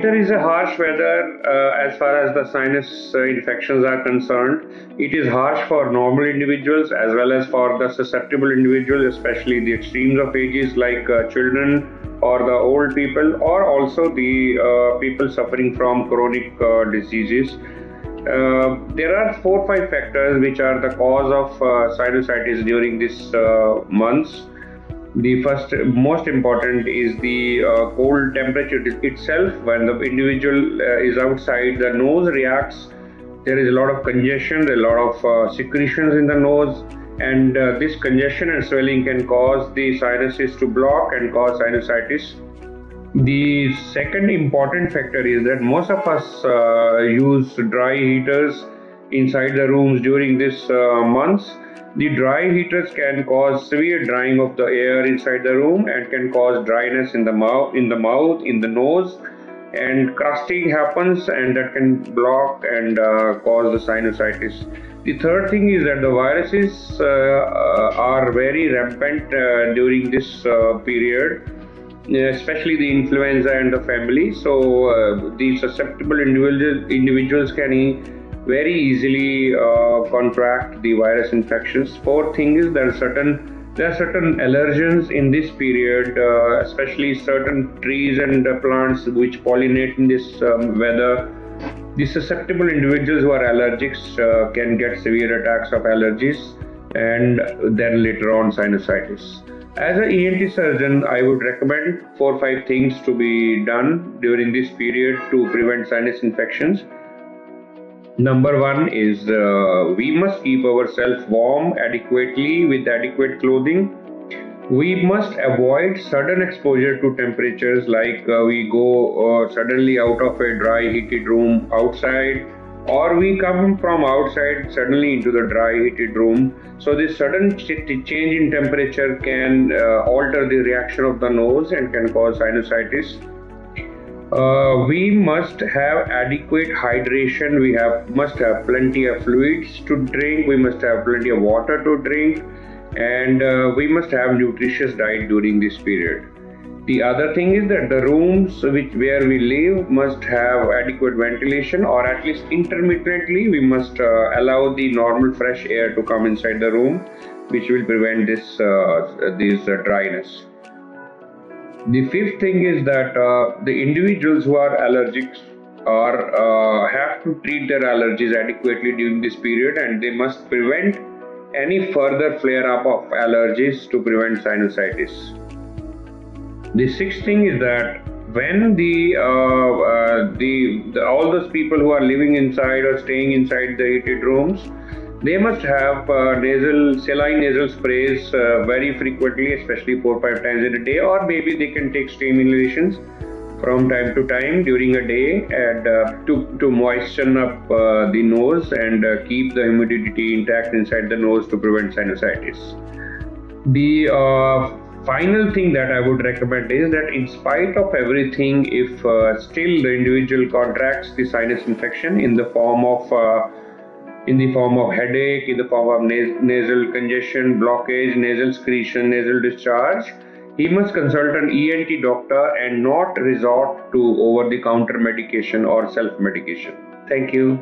winter is a harsh weather as far as the sinus infections are concerned. It is harsh for normal individuals as well as for the susceptible individuals, especially the extremes of ages like children or the old people, or also the people suffering from chronic diseases. There are 4-5 factors which are the cause of sinusitis during these months. The first, most important, is the cold temperature itself. When the individual is outside, the nose reacts. There is a lot of congestion, a lot of secretions in the nose, and this congestion and swelling can cause the sinuses to block and cause sinusitis. The second important factor is that most of us use dry heaters inside the rooms during these months. The dry heaters can cause severe drying of the air inside the room and can cause dryness in the mouth, in the nose, and crusting happens, and that can block and cause the sinusitis. The third thing is that the viruses are very rampant during this period, especially the influenza and the family. So the susceptible individuals can very easily contract the virus infections. Fourth thing is there are certain allergens in this period, especially certain trees and plants which pollinate in this weather. The susceptible individuals who are allergics can get severe attacks of allergies and then later on sinusitis. As an ENT surgeon, I would recommend 4 or 5 things to be done during this period to prevent sinus infections. Number 1 is we must keep ourselves warm adequately with adequate clothing. We must avoid sudden exposure to temperatures, like we go suddenly out of a dry heated room outside, or we come from outside suddenly into the dry heated room. So this sudden change in temperature can alter the reaction of the nose and can cause sinusitis. We must have adequate hydration. We must have plenty of fluids to drink. We must have plenty of water to drink, and we must have nutritious diet during this period. The other thing is that the rooms where we live must have adequate ventilation, or at least intermittently we must allow the normal fresh air to come inside the room, which will prevent this dryness. The fifth thing is that the individuals who are allergic have to treat their allergies adequately during this period, and they must prevent any further flare-up of allergies to prevent sinusitis. The sixth thing is that when all those people who are living inside or staying inside the heated rooms, they must have saline nasal sprays very frequently, especially 4 or 5 times in a day, or maybe they can take steam inhalations from time to time during a day, and to moisten up the nose and keep the humidity intact inside the nose to prevent sinusitis. The final thing that I would recommend is that in spite of everything, if still the individual contracts the sinus infection in the form of headache, in the form of nasal congestion, blockage, nasal secretion, nasal discharge, he must consult an ENT doctor and not resort to over-the-counter medication or self-medication. Thank you.